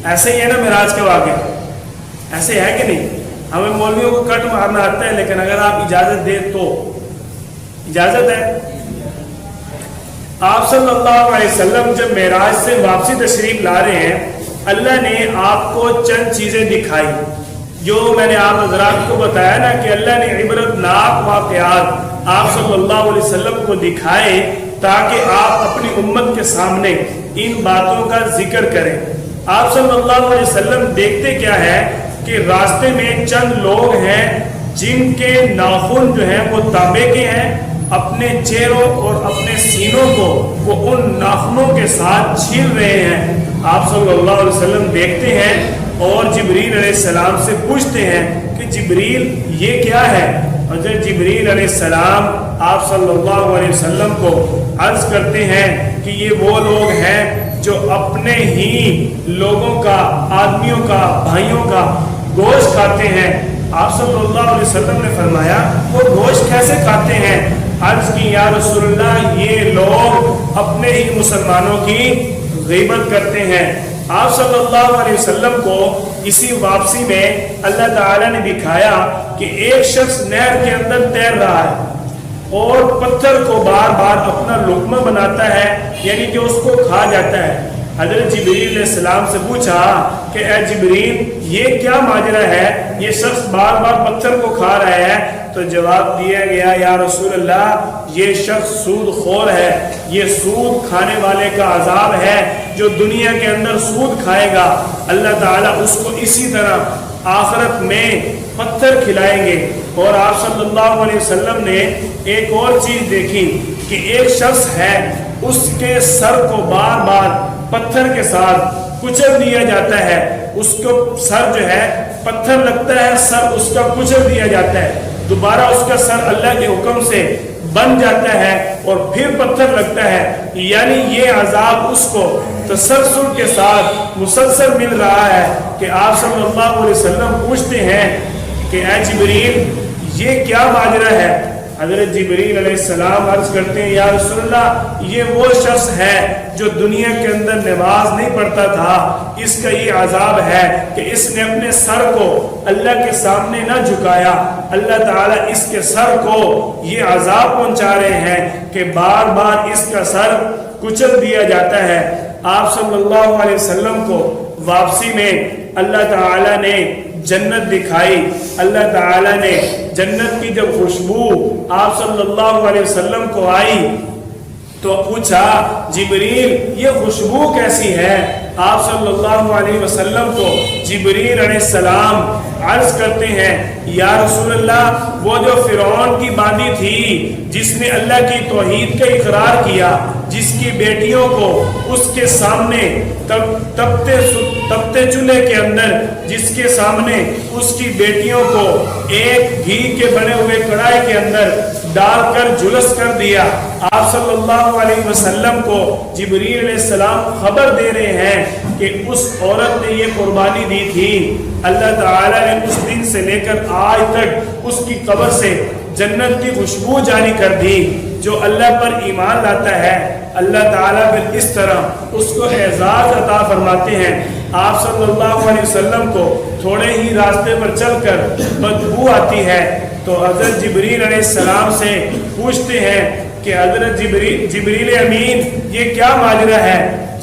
ایسے ہی ہے نا معراج کا واقعہ، ایسے ہے کہ نہیں؟ ہمیں مولویوں کو کٹ مارنا آتا ہے، لیکن اگر آپ اجازت دیں تو اجازت ہے۔ آپ صلی اللہ علیہ وسلم جب معراج سے واپسی تشریف لا رہے ہیں، اللہ نے آپ کو چند چیزیں دکھائی، جو میں نے آپ حضرات کو بتایا نا کہ اللہ نے عبرت ناک واقعات آپ صلی اللہ علیہ وسلم کو دکھائے تاکہ آپ اپنی امت کے سامنے ان باتوں کا ذکر کریں۔ آپ صلی اللہ علیہ وسلم دیکھتے کیا ہے کہ راستے میں چند لوگ ہیں جن کے ناخن جو ہیں وہ تانبے کے ہیں، اپنے چہروں اور اپنے سینوں کو وہ ان ناخنوں کے ساتھ چھیل رہے ہیں۔ آپ صلی اللہ علیہ وسلم دیکھتے ہیں اور جبریل علیہ السلام سے پوچھتے ہیں کہ جبریل یہ کیا ہے؟ حضرت جبریل علیہ السلام آپ صلی اللہ علیہ وسلم کو عرض کرتے ہیں کہ یہ وہ لوگ ہیں جو اپنے ہی لوگوں کا، آدمیوں کا، بھائیوں کا گوشت کھاتے ہیں۔ آپ صلی اللہ علیہ وسلم نے فرمایا وہ گوشت کیسے کھاتے ہیں؟ عرض کی یا رسول اللہ یہ لوگ اپنے ہی مسلمانوں کی غیبت کرتے ہیں۔ آپ صلی اللہ علیہ وسلم کو اسی واپسی میں اللہ تعالیٰ نے دکھایا کہ ایک شخص نہر کے اندر تیر رہا ہے اور پتھر کو بار بار اپنا لقمہ بناتا ہے، یعنی کہ اس کو کھا جاتا ہے۔ حضرت جبریل علیہ السلام سے پوچھا کہ اے جبریل یہ کیا ماجرا ہے، یہ شخص بار بار پتھر کو کھا رہا ہے؟ تو جواب دیا گیا یا رسول اللہ یہ شخص سود خور ہے، یہ سود کھانے والے کا عذاب ہے۔ جو دنیا کے اندر سود کھائے گا اللہ تعالیٰ اس کو اسی طرح آخرت میں پتھر کھلائیں گے۔ اور آپ صلی اللہ علیہ وسلم نے ایک اور چیز دیکھی کہ ایک شخص ہے اس کے سر کو بار بار پتھر کے ساتھ کچل دیا جاتا ہے، اس کو سر جو ہے پتھر لگتا ہے، سر اس کا کچل دیا جاتا ہے، دوبارہ اس کا سر اللہ کے حکم سے بن جاتا ہے اور پھر پتھر لگتا ہے، یعنی یہ عذاب اس کو تسلسل کے ساتھ مسلسل مل رہا ہے کہ آپ صلی اللہ علیہ وسلم پوچھتے ہیں کہ اے جبریل یہ کیا ماجرا ہے؟ حضرت جبریل علیہ السلام عرض کرتے ہیں یا رسول اللہ یہ وہ شخص ہے جو دنیا کے اندر نماز نہیں پڑھتا تھا، اس کا یہ عذاب ہے کہ اس نے اپنے سر کو اللہ کے سامنے نہ جھکایا، اللہ تعالیٰ اس کے سر کو یہ عذاب پہنچا رہے ہیں کہ بار بار اس کا سر کچل دیا جاتا ہے۔ آپ صلی اللہ علیہ وسلم کو واپسی میں اللہ تعالیٰ نے جنت دکھائی، اللہ تعالیٰ نے جنت کی جب خوشبو آپ صلی اللہ علیہ وسلم کو آئی تو پوچھا جبریل یہ خوشبو کیسی ہے؟ آپ صلی اللہ علیہ وسلم کو جبریل علیہ السلام عرض کرتے ہیں یا رسول اللہ وہ جو فرعون کی باندی تھی جس نے اللہ کی توحید کا اقرار کیا، جس کی بیٹیوں کو اس کے سامنے تپتے چولہے کے اندر جس کے سامنے اس کی بیٹیوں کو ایک گھی کے بنے ہوئے کڑھائی کے اندر ڈال کر جلس کر دیا، آپ صلی اللہ علیہ وسلم کو جبریل علیہ السلام خبر دے رہے ہیں کہ اس عورت نے یہ قربانی دی تھی، اللہ تعالیٰ نے اس دن سے لے کر آج تک اس کی قبر سے جنت کی خوشبو جاری کر دی۔ جو اللہ پر ایمان لاتا ہے اللہ تعالیٰ پھر اس طرح اس کو اعزاز عطا فرماتے ہیں۔ آپ صلی اللہ علیہ وسلم کو تھوڑے ہی راستے پر چل کر بدبو آتی ہے تو حضرت جبریل علیہ السلام سے پوچھتے ہیں کہ حضرت جبریل امین یہ کیا ماجرا ہے؟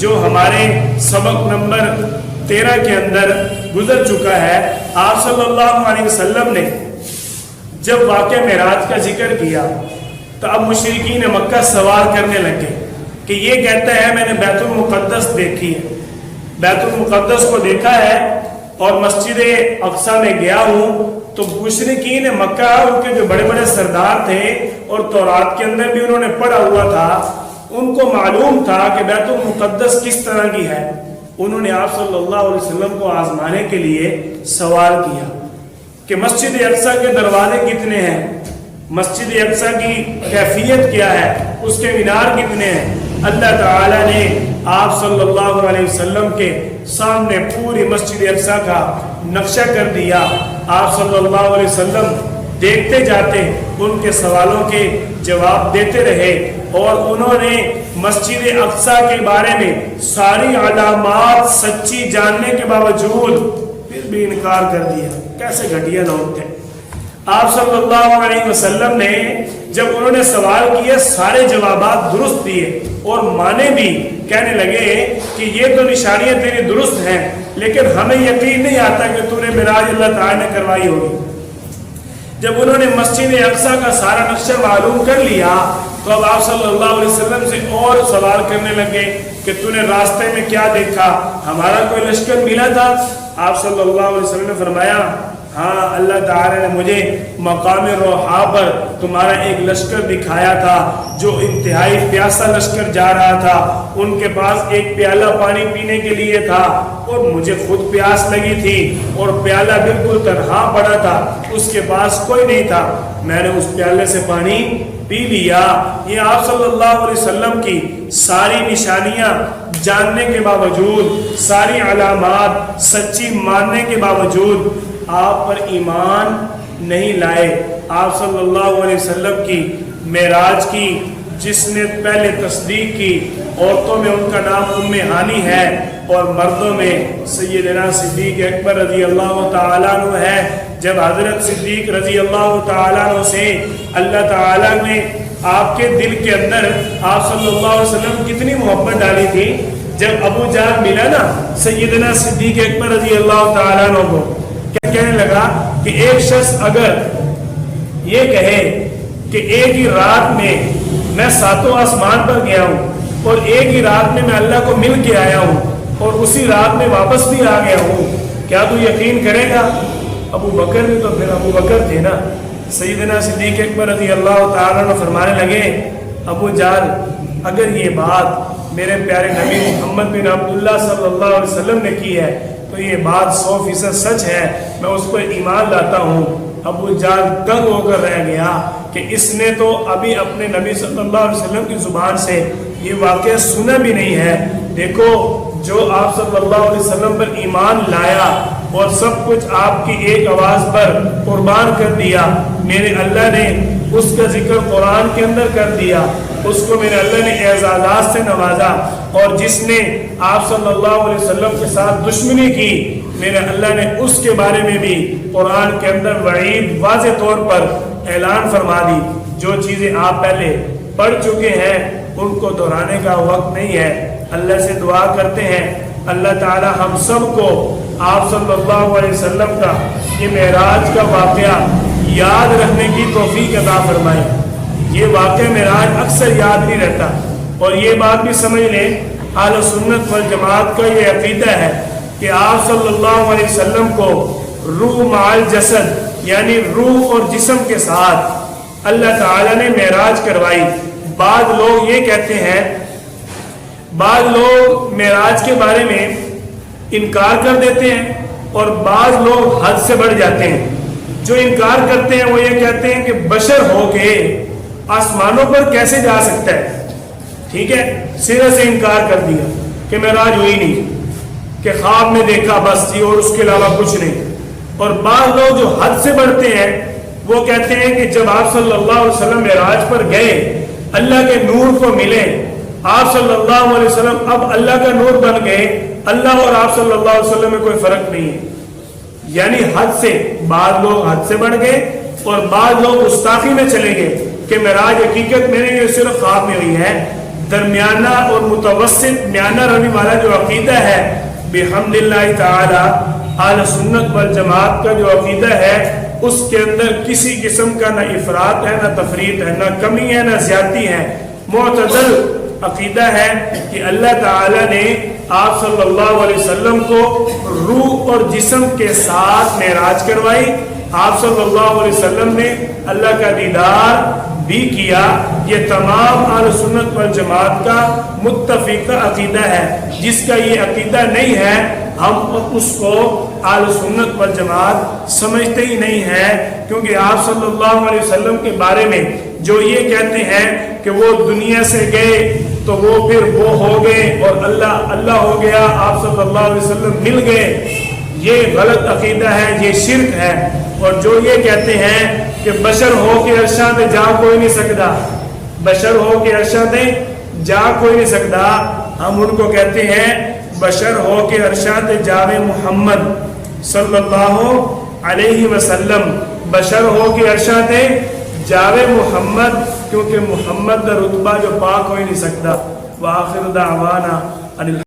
جو ہمارے سبق نمبر 13 کے اندر گزر چکا ہے، آپ صلی اللہ علیہ وسلم نے جب واقعہ معراج کا ذکر کیا تو اب مشرکین مکہ سوال کرنے لگے کہ یہ کہتا ہے میں نے بیت المقدس دیکھی ہے، بیت المقدس کو دیکھا ہے اور مسجد اقصی میں گیا ہوں۔ تو مشرکین مکہ ان کے جو بڑے بڑے سردار تھے اور تورات کے اندر بھی انہوں نے پڑھا ہوا تھا، ان کو معلوم تھا کہ بیت المقدس کس طرح کی ہے۔ انہوں نے آپ صلی اللہ علیہ وسلم کو آزمانے کے لیے سوال کیا کہ مسجد اقصی کے دروازے کتنے ہیں، مسجد اقصی کی کیفیت کیا ہے، اس کے مینار کتنے ہیں۔ اللہ تعالیٰ نے آپ صلی اللہ علیہ وسلم کے سامنے پوری مسجد اقصی کا نقشہ کر دیا۔ آپ صلی اللہ علیہ وسلم دیکھتے جاتے، ان کے سوالوں کے جواب دیتے رہے، اور انہوں نے مسجد اقصی کے بارے میں ساری علامات سچی جاننے کے باوجود پھر بھی انکار کر دیا۔ کیسے گھٹیا لوگ تھے۔ آپ صلی اللہ علیہ وسلم نے جب انہوں نے سوال کیے سارے جوابات درست دیے اور مانے بھی، کہنے لگے کہ یہ تو نشانیاں تیری درست ہیں لیکن ہمیں یقین نہیں آتا کہ تو نے معراج اللہ تعالیٰ نے کروائی ہوگی۔ جب انہوں نے مسجد اقصی کا سارا نقشہ معلوم کر لیا تو اب آپ صلی اللہ علیہ وسلم سے اور سوال کرنے لگے کہ تو نے راستے میں کیا دیکھا، ہمارا کوئی لشکر ملا تھا؟ آپ صلی اللہ علیہ وسلم نے فرمایا ہاں، اللہ تعالی نے مجھے مقام روحا پر تمہارا ایک لشکر دکھایا تھا جو انتہائی پیاسا لشکر جا رہا تھا، ان کے پاس ایک پیالہ پانی پینے کے لیے تھا اور مجھے خود پیاس لگی تھی اور پیالہ بالکل تنہا پڑا تھا، اس کے پاس کوئی نہیں تھا، میں نے اس پیالے سے پانی پی لیا۔ یہ آپ صلی اللہ علیہ وسلم کی ساری نشانیاں جاننے کے باوجود، ساری علامات سچی ماننے کے باوجود آپ پر ایمان نہیں لائے۔ آپ صلی اللہ علیہ وسلم کی معراج کی جس نے پہلے تصدیق کی، عورتوں میں ان کا نام ام ہانی ہے اور مردوں میں سیدنا صدیق اکبر رضی اللہ تعالیٰ عنہ ہے۔ جب حضرت صدیق رضی اللہ تعالیٰ عنہ سے اللہ تعالیٰ نے آپ کے دل کے اندر آپ صلی اللہ علیہ وسلم کتنی محبت ڈالی تھی، جب ابو جہل ملا نا سیدنا صدیق اکبر رضی اللہ تعالیٰ عنہ کو، کیا کہنے لگا کہ ایک شخص اگر یہ کہے کہ ایک ہی رات میں میں 7 آسمان پر گیا ہوں اور ایک ہی رات میں اللہ کو مل کے آیا ہوں اور اسی رات میں واپس بھی آ گیا ہوں، کیا تو یقین کرے گا؟ ابو بکر بھی تو پھر ابو بکر تھے نا۔ سیدنا صدیق اکبر رضی اللہ تعالیٰ عنہ فرمانے لگے ابو جہل، اگر یہ بات میرے پیارے نبی محمد بن عبداللہ صلی اللہ علیہ وسلم نے کی ہے تو یہ بات 100% سچ ہے، میں اس پر ایمان لاتا ہوں۔ ابو جہل دنگ ہو کر رہ گیا کہ اس نے تو ابھی اپنے نبی صلی اللہ علیہ وسلم کی زبان سے یہ واقعہ سنا بھی نہیں ہے۔ دیکھو، جو آپ صلی اللہ علیہ وسلم پر ایمان لایا اور سب کچھ آپ کی ایک آواز پر قربان کر دیا، میرے اللہ نے اس کا ذکر قرآن کے اندر کر دیا، اس کو میرے اللہ نے اعزازات سے نوازا، اور جس نے آپ صلی اللہ علیہ وسلم کے ساتھ دشمنی کی، میرے اللہ نے اس کے بارے میں بھی قرآن کے اندر وعید واضح طور پر اعلان فرما دی۔ جو چیزیں آپ پہلے پڑھ چکے ہیں ان کو دہرانے کا وقت نہیں ہے۔ اللہ سے دعا کرتے ہیں اللہ تعالی ہم سب کو آپ صلی اللہ علیہ وسلم کا یہ معراج کا واقعہ یاد رکھنے کی توفیق عطا فرمائے۔ یہ واقعہ معراج اکثر یاد نہیں رہتا، اور یہ بات بھی سمجھ لیں اہل سنت والجماعت کا یہ عقیدہ ہے کہ آپ صلی اللہ علیہ وسلم کو روح مال جسد، یعنی روح اور جسم کے ساتھ اللہ تعالیٰ نے معراج کروائی۔ بعض لوگ یہ کہتے ہیں، بعض لوگ معراج کے بارے میں انکار کر دیتے ہیں اور بعض لوگ حد سے بڑھ جاتے ہیں۔ جو انکار کرتے ہیں وہ یہ کہتے ہیں کہ بشر ہو کے آسمانوں پر کیسے جا سکتا ہے، ٹھیک ہے، سرے سے انکار کر دیا کہ معراج ہوئی نہیں، کہ خواب میں دیکھا بس یہ اور اس کے علاوہ کچھ نہیں۔ اور بعض لوگ جو حد سے بڑھتے ہیں وہ کہتے ہیں کہ جب آپ صلی اللہ علیہ وسلم معراج پر گئے، اللہ کے نور کو ملے، آپ صلی اللہ علیہ وسلم اب اللہ کا نور بن گئے، اللہ اور آپ صلی اللہ علیہ وسلم میں کوئی فرق نہیں ہے۔ یعنی حد سے، بعض لوگ حد سے بڑھ گئے اور بعض لوگ گستاخی میں چلے گئے کہ معراج حقیقت میں نہیں، یہ صرف خواب میں ہوئی ہے۔ درمیانہ اور متوسط میانہ روی والا جو عقیدہ ہے بحمداللہ تعالی اہل سنت والجماعت کا جو عقیدہ ہے اس کے اندر کسی قسم کا نہ افراط ہے نہ تفریط ہے، نہ کمی ہے نہ زیادتی ہے، معتدل عقیدہ ہے کہ اللہ تعالی نے آپ صلی اللہ علیہ وسلم کو روح اور جسم کے ساتھ معراج کروائی، آپ صلی اللہ علیہ وسلم نے اللہ کا دیدار بھی کیا۔ یہ تمام اہل سنت والجماعت کا متفقہ عقیدہ ہے۔ جس کا یہ عقیدہ نہیں ہے ہم اس کو اہل سنت والجماعت سمجھتے ہی نہیں ہیں، کیونکہ آپ صلی اللہ علیہ وسلم کے بارے میں جو یہ کہتے ہیں کہ وہ دنیا سے گئے تو وہ پھر وہ ہو گئے اور اللہ ہو گیا، آپ صلی اللہ علیہ وسلم مل گئے، یہ غلط عقیدہ ہے، یہ شرک ہے۔ اور جو یہ کہتے ہیں کہ بشر ہو کے عرشاں تے جا کوئی نہیں سکتا، بشر ہو کے عرشاں تے جا کوئی نہیں سکتا، ہم ان کو کہتے ہیں بشر ہو کے عرشاں تے جاوے محمد صلی اللہ علیہ وسلم، بشر ہو کے عرشاں تے جاوے محمد، کیونکہ محمد دا رتبہ جو پاک ہو ہی نہیں سکتا۔ وآخر دعوانا